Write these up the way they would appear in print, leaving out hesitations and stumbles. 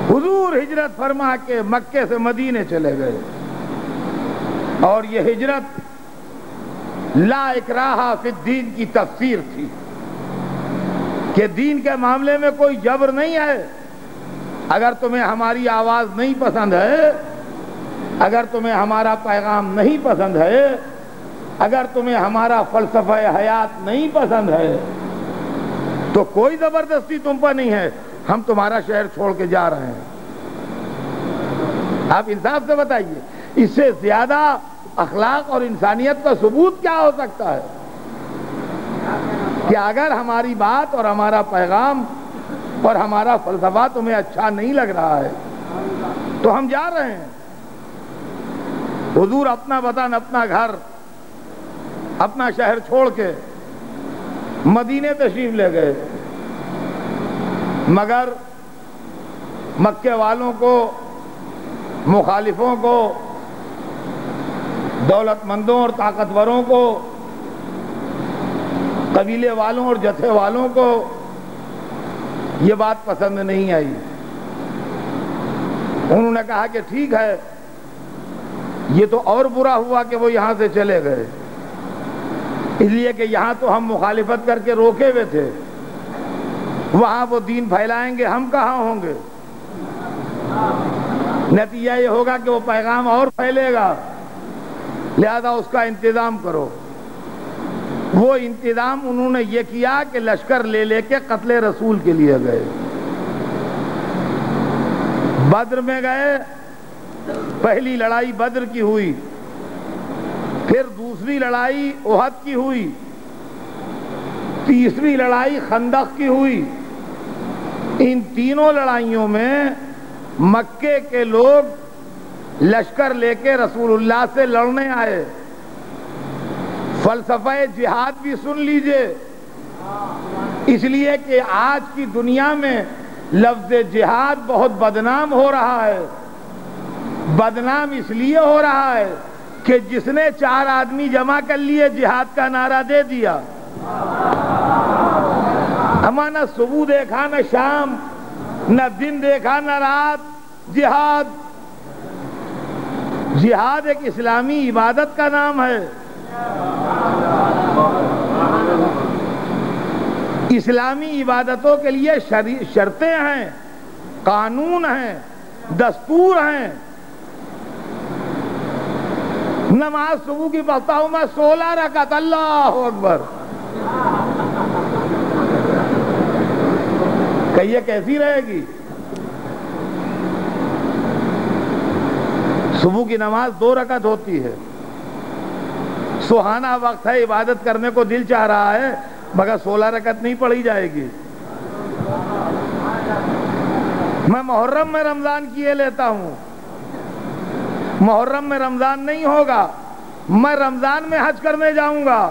حضور ہجرت فرما کے مکے سے مدینے چلے گئے، اور یہ ہجرت لا اکراہ فی الدین کی تفسیر تھی کہ دین کے معاملے میں کوئی جبر نہیں ہے۔ اگر تمہیں ہماری آواز نہیں پسند ہے، اگر تمہیں ہمارا پیغام نہیں پسند ہے، اگر تمہیں ہمارا فلسفہ حیات نہیں پسند ہے تو کوئی زبردستی تم پر نہیں ہے، ہم تمہارا شہر چھوڑ کے جا رہے ہیں۔ آپ انصاف سے بتائیے، اس سے زیادہ اخلاق اور انسانیت کا ثبوت کیا ہو سکتا ہے کہ اگر ہماری بات اور ہمارا پیغام اور ہمارا فلسفہ تمہیں اچھا نہیں لگ رہا ہے تو ہم جا رہے ہیں۔ حضور اپنا وطن، اپنا گھر، اپنا شہر چھوڑ کے مدینے تشریف لے گئے، مگر مکے والوں کو، مخالفوں کو، دولت مندوں اور طاقتوروں کو، قبیلے والوں اور جتھے والوں کو یہ بات پسند نہیں آئی۔ انہوں نے کہا کہ ٹھیک ہے، یہ تو اور برا ہوا کہ وہ یہاں سے چلے گئے، اس لیے کہ یہاں تو ہم مخالفت کر کے روکے ہوئے تھے، وہاں وہ دین پھیلائیں گے، ہم کہاں ہوں گے؟ نتیجہ یہ ہوگا کہ وہ پیغام اور پھیلے گا، لہذا اس کا انتظام کرو۔ وہ انتظام انہوں نے یہ کیا کہ لشکر لے لے کے قتل رسول کے لیے گئے۔ بدر میں گئے، پہلی لڑائی بدر کی ہوئی، پھر دوسری لڑائی احد کی ہوئی، تیسری لڑائی خندق کی ہوئی۔ ان تینوں لڑائیوں میں مکے کے لوگ لشکر لے کے رسول اللہ سے لڑنے آئے۔ فلسفہ جہاد بھی سن لیجئے، اس لیے کہ آج کی دنیا میں لفظ جہاد بہت بدنام ہو رہا ہے۔ بدنام اس لیے ہو رہا ہے کہ جس نے 4 آدمی جمع کر لیے جہاد کا نعرہ دے دیا، ہمیں نہ صبح دیکھا نہ شام، نہ دن دیکھا نہ رات، جہاد۔ جہاد ایک اسلامی عبادت کا نام ہے۔ اسلامی عبادتوں کے لیے شرطیں ہیں، قانون ہیں، دستور ہیں۔ نماز صبح کی پڑھتا ہوں میں 16 رکعت، اللہ اکبر، کہیے کیسی رہے گی؟ صبح کی نماز 2 رکعت ہوتی ہے، سہانا وقت ہے، عبادت کرنے کو دل چاہ رہا ہے، مگر 16 رکعت نہیں پڑھی جائے گی۔ میں محرم میں رمضان کیے لیتا ہوں، محرم میں رمضان نہیں ہوگا، میں رمضان میں حج کرنے جاؤں گا،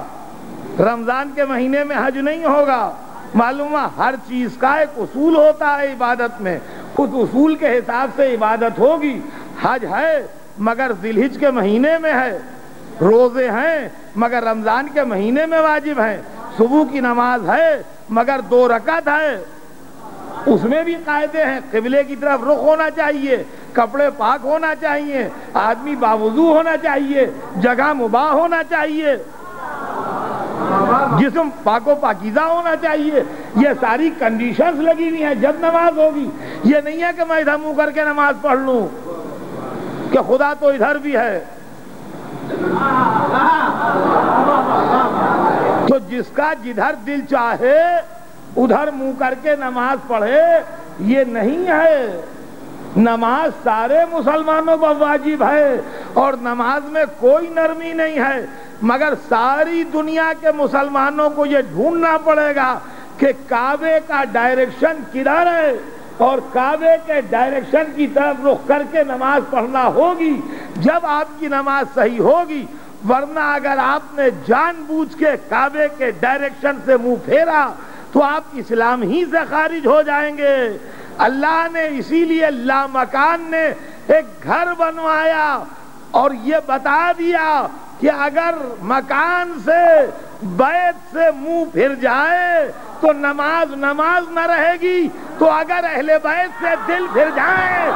رمضان کے مہینے میں حج نہیں ہوگا۔ معلوم ہے ہر چیز کا ایک اصول ہوتا ہے عبادت میں، اس اصول کے حساب سے عبادت ہوگی۔ حج ہے مگر ذی الحج کے مہینے میں ہے، روزے ہیں مگر رمضان کے مہینے میں واجب ہیں، صبح کی نماز ہے مگر 2 رکعت ہے، اس میں بھی قاعدے ہیں۔ قبلے کی طرف رخ ہونا چاہیے، کپڑے پاک ہونا چاہیے، آدمی باوضو ہونا چاہیے، جگہ مباح ہونا چاہیے، جسم پاک و پاکیزہ ہونا چاہیے۔ یہ ساری کنڈیشنز لگی ہوئی ہیں جب نماز ہوگی۔ یہ نہیں ہے کہ میں ادھر منہ کر کے نماز پڑھ لوں کہ خدا تو ادھر بھی ہے۔ تو جس کا جدھر دل چاہے ادھر منہ کر کے نماز پڑھے، یہ نہیں ہے۔ نماز سارے مسلمانوں پر واجب ہے اور نماز میں کوئی نرمی نہیں ہے، مگر ساری دنیا کے مسلمانوں کو یہ ڈھونڈنا پڑے گا کہ کعبے کا ڈائریکشن کدھر ہے، اور کعبے کے ڈائریکشن کی طرف رخ کر کے نماز پڑھنا ہوگی، جب آپ کی نماز صحیح ہوگی۔ ورنہ اگر آپ نے جان بوجھ کے کعبے کے ڈائریکشن سے منہ پھیرا تو آپ اسلام ہی سے خارج ہو جائیں گے۔ اللہ نے اسی لیے لامکان نے ایک گھر بنوایا اور یہ بتا دیا کہ اگر مکان سے بیت سے منہ پھر جائے تو نماز نماز نہ رہے گی، تو اگر اہل بیت سے دل پھر جائے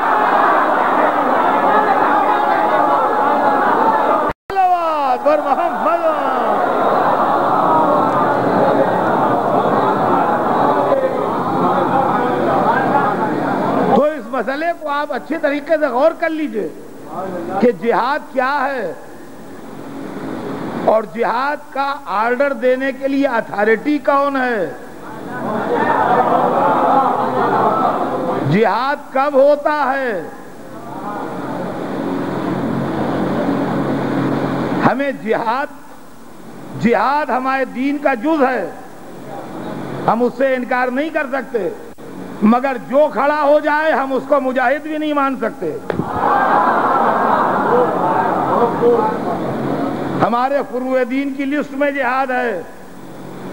اور محمد تو اس مسئلے کو آپ اچھے طریقے سے غور کر لیجئے کہ جہاد کیا ہے، اور جہاد کا آرڈر دینے کے لیے اتھارٹی کون ہے، جہاد کب ہوتا ہے، ہمیں جہاد ہمارے دین کا جز ہے، ہم اس سے انکار نہیں کر سکتے، مگر جو کھڑا ہو جائے ہم اس کو مجاہد بھی نہیں مان سکتے۔ ہمارے فروع دین کی لسٹ میں جہاد ہے،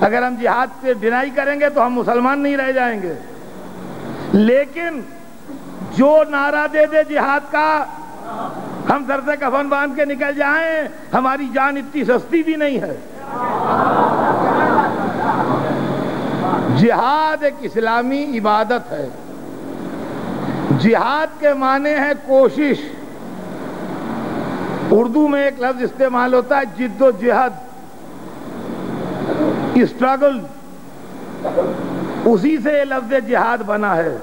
اگر ہم جہاد سے ڈینائی کریں گے تو ہم مسلمان نہیں رہ جائیں گے، لیکن جو نعرہ دے دے جہاد کا، ہم سر سے کفن باندھ کے نکل جائیں، ہماری جان اتنی سستی بھی نہیں ہے۔ جہاد ایک اسلامی عبادت ہے، جہاد کے معنی ہے کوشش، اردو میں ایک لفظ استعمال ہوتا ہے جد و جہد، اسٹرگل، اسی سے یہ لفظ جہاد بنا ہے،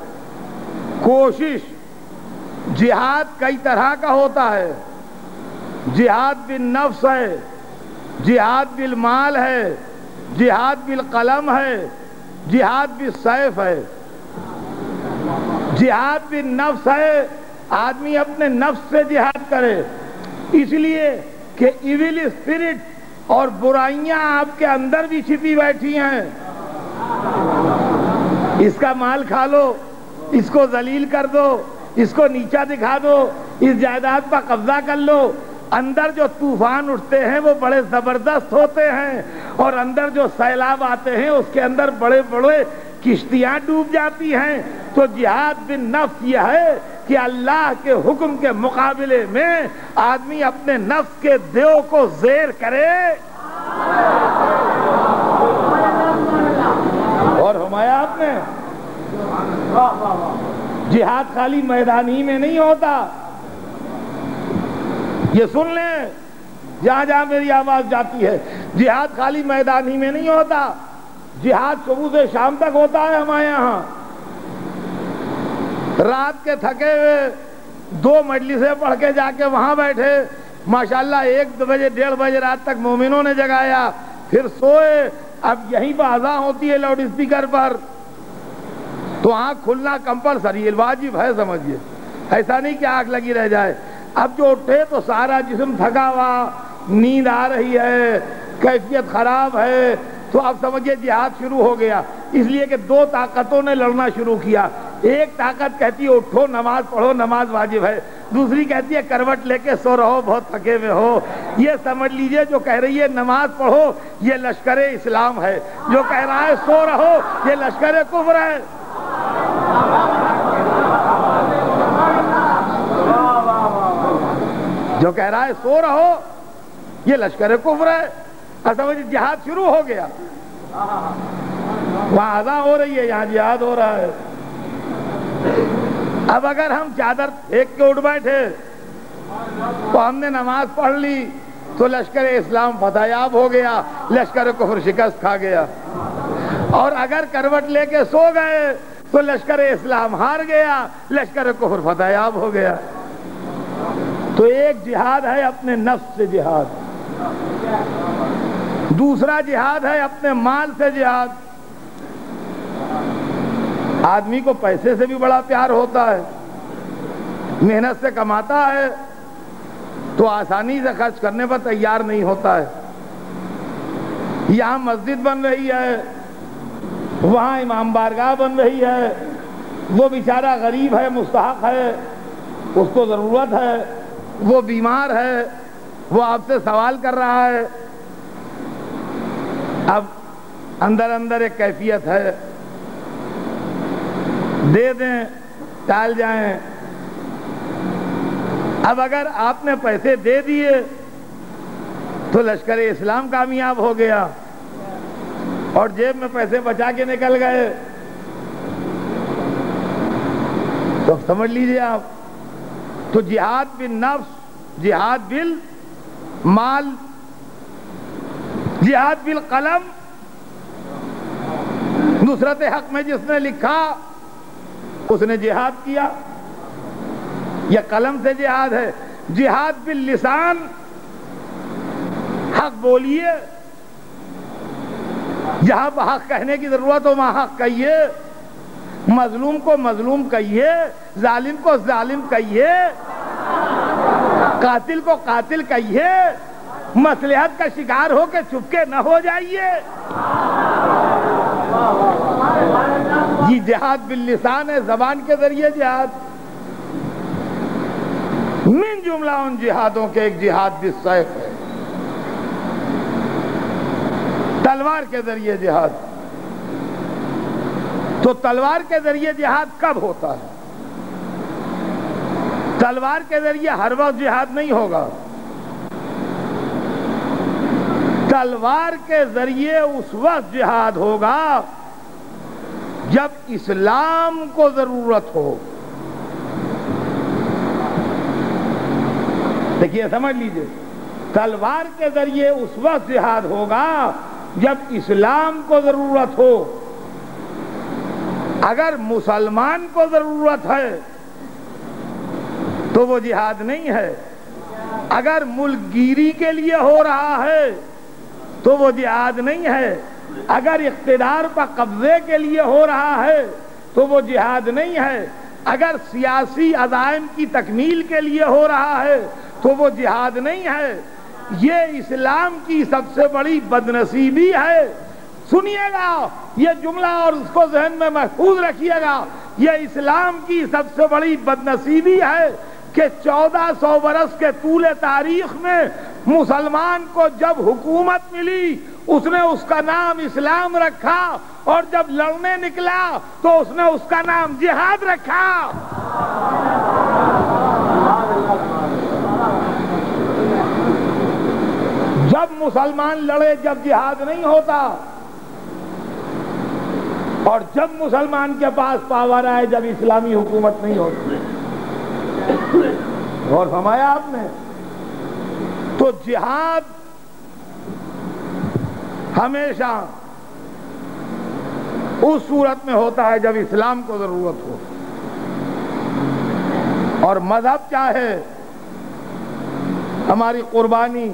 کوشش۔ جہاد کئی طرح کا ہوتا ہے، جہاد بالنفس ہے، جہاد بالمال ہے، جہاد بالقلم ہے، جہاد بالسیف ہے۔ جہاد بالنفس ہے، آدمی اپنے نفس سے جہاد کرے، اس لیے کہ ایول اسپرٹ اور برائیاں آپ کے اندر بھی چھپی بیٹھی ہیں، اس کا مال کھا لو، اس کو ذلیل کر دو، اس کو نیچا دکھا دو، اس جائیداد پر قبضہ کر لو۔ اندر جو طوفان اٹھتے ہیں وہ بڑے زبردست ہوتے ہیں، اور اندر جو سیلاب آتے ہیں اس کے اندر بڑے بڑے کشتیاں ڈوب جاتی ہیں۔ تو جہاد بالنفس یہ ہے کہ اللہ کے حکم کے مقابلے میں آدمی اپنے نفس کے دیو کو زیر کرے۔ اور فرمایا آپ نے جہاد خالی میدان ہی میں نہیں ہوتا، یہ سن لیں جہاں جہاں میری آواز جاتی ہے، جہاد خالی میدان ہی میں نہیں ہوتا، جہاد صبح سے شام تک ہوتا ہے ہمارے یہاں۔ رات کے تھکے ہوئے 2 مجلسیں پڑھ کے جا کے وہاں بیٹھے، ماشاءاللہ 1 بجے 1:30 بجے رات تک مومنوں نے جگایا، پھر سوئے، اب یہیں پہ اذان ہوتی ہے لاؤڈ اسپیکر پر، تو آنکھ کھلنا کمپلسری واجب ہے، سمجھیے، ایسا نہیں کہ آنکھ لگی رہ جائے۔ اب جو اٹھے تو سارا جسم تھکا ہوا، نیند آ رہی ہے، کیفیت خراب ہے، تو اب سمجھیے جہاد شروع ہو گیا، اس لیے کہ 2 طاقتوں نے لڑنا شروع کیا۔ ایک طاقت کہتی ہے اٹھو نماز پڑھو، نماز واجب ہے، دوسری کہتی ہے کروٹ لے کے سو رہو، بہت تھکے ہوئے ہو۔ یہ سمجھ لیجئے جو کہہ رہی ہے نماز پڑھو یہ لشکر اسلام ہے، جو کہہ رہا ہے سو رہو یہ لشکر کفر ہے۔ جو کہہ رہا ہے سو رہو یہ لشکر کفر ہے۔ اب سمجھے جہاد شروع ہو گیا، وہاں اذان ہو رہی ہے، یہاں جہاد ہو رہا ہے۔ اب اگر ہم چادر پھینک کے اٹھ بیٹھے تو ہم نے نماز پڑھ لی تو لشکر اسلام فتح یاب ہو گیا، لشکر کفر شکست کھا گیا، اور اگر کروٹ لے کے سو گئے تو لشکر اسلام ہار گیا، لشکر کفر فتح یاب ہو گیا۔ تو ایک جہاد ہے اپنے نفس سے جہاد، دوسرا جہاد ہے اپنے مال سے جہاد۔ آدمی کو پیسے سے بھی بڑا پیار ہوتا ہے، محنت سے کماتا ہے تو آسانی سے خرچ کرنے پر تیار نہیں ہوتا ہے۔ یہاں مسجد بن رہی ہے، وہاں امام بارگاہ بن رہی ہے، وہ بیچارہ غریب ہے، مستحق ہے، اس کو ضرورت ہے، وہ بیمار ہے، وہ آپ سے سوال کر رہا ہے۔ اب اندر اندر ایک کیفیت ہے، دے دیں ٹال جائیں۔ اب اگر آپ نے پیسے دے دیے تو لشکر اسلام کامیاب ہو گیا، اور جیب میں پیسے بچا کے نکل گئے تو سمجھ لیجئے آپ. تو جہاد بالنفس، جہاد بالمال، جہاد بالقلم، نصرت حق میں جس نے لکھا اس نے جہاد کیا، یہ قلم سے جہاد ہے. جہاد باللسان، حق بولیے، جہاں حق کہنے کی ضرورت ہو وہاں حق کہیے، مظلوم کو مظلوم کہیے، ظالم کو ظالم کہیے، قاتل کو قاتل کہیے، مصلحت کا شکار ہو کے چپکے نہ ہو جائیے. یہ جہاد باللسان ہے، زبان کے ذریعے جہاد. من جملہ ان جہادوں کے ایک جہاد بالسیف ہے، تلوار کے ذریعے جہاد. تو تلوار کے ذریعے جہاد کب ہوتا ہے؟ تلوار کے ذریعے ہر وقت جہاد نہیں ہوگا. تلوار کے ذریعے اس وقت جہاد ہوگا جب اسلام کو ضرورت ہو. دیکھیے سمجھ لیجئے، تلوار کے ذریعے اس وقت جہاد ہوگا جب اسلام کو ضرورت ہو. اگر مسلمان کو ضرورت ہے تو وہ جہاد نہیں ہے. اگر ملک گیری کے لیے ہو رہا ہے تو وہ جہاد نہیں ہے. اگر اقتدار پر قبضے کے لیے ہو رہا ہے تو وہ جہاد نہیں ہے. اگر سیاسی عزائم کی تکمیل کے لیے ہو رہا ہے تو وہ جہاد نہیں ہے. یہ اسلام کی سب سے بڑی بدنصیبی ہے. سنیے گا یہ جملہ اور اس کو ذہن میں محفوظ رکھیے گا. یہ اسلام کی سب سے بڑی بدنصیبی ہے کہ 1400 برس کے طول تاریخ میں مسلمان کو جب حکومت ملی اس نے اس کا نام اسلام رکھا، اور جب لڑنے نکلا تو اس نے اس کا نام جہاد رکھا. جب مسلمان لڑے جب جہاد نہیں ہوتا، اور جب مسلمان کے پاس پاور آئے جب اسلامی حکومت نہیں ہوتی. غور فرمایا آپ نے؟ تو جہاد ہمیشہ اس صورت میں ہوتا ہے جب اسلام کو ضرورت ہو. اور مذہب چاہے ہماری قربانی،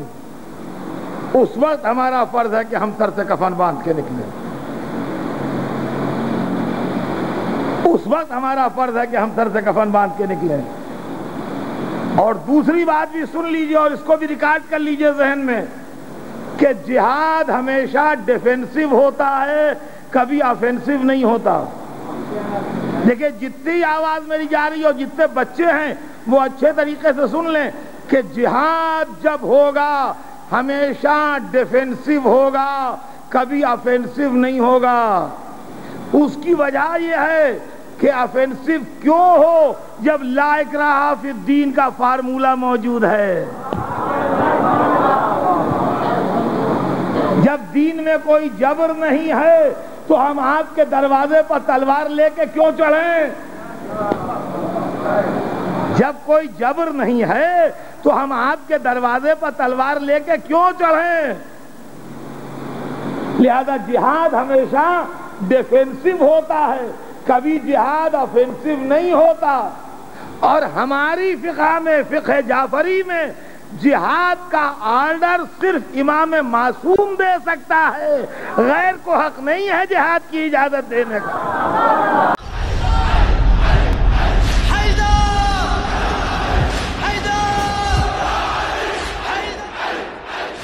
اس وقت ہمارا فرض ہے کہ ہم سر سے کفن باندھ کے نکلیں. اس وقت ہمارا فرض ہے کہ ہم سر سے کفن باندھ کے نکلیں. اور دوسری بات بھی سن لیجئے اور اس کو بھی ریکارڈ کر لیجئے ذہن میں کہ جہاد ہمیشہ ڈیفینسو ہوتا ہے، کبھی آفینسو نہیں ہوتا. دیکھیں جتنی آواز میری جا رہی ہے اور جتنے بچے ہیں وہ اچھے طریقے سے سن لیں کہ جہاد جب ہوگا ہمیشہ ڈیفینسو ہوگا، کبھی آفینسو نہیں ہوگا. اس کی وجہ یہ ہے کہ آفینسو کیوں ہو جب لا اکراہ فی الدین کا فارمولہ موجود ہے. جب دین میں کوئی جبر نہیں ہے تو ہم آپ کے دروازے پر تلوار لے کے کیوں چڑھیں؟ جب کوئی جبر نہیں ہے تو ہم آپ کے دروازے پر تلوار لے کے کیوں چڑھیں؟ لہذا جہاد ہمیشہ ڈیفینسو ہوتا ہے، کبھی جہاد آفینسو نہیں ہوتا. اور ہماری فقہ میں، فقہ جعفری میں، جہاد کا آرڈر صرف امام معصوم دے سکتا ہے، غیر کو حق نہیں ہے جہاد کی اجازت دینے کا.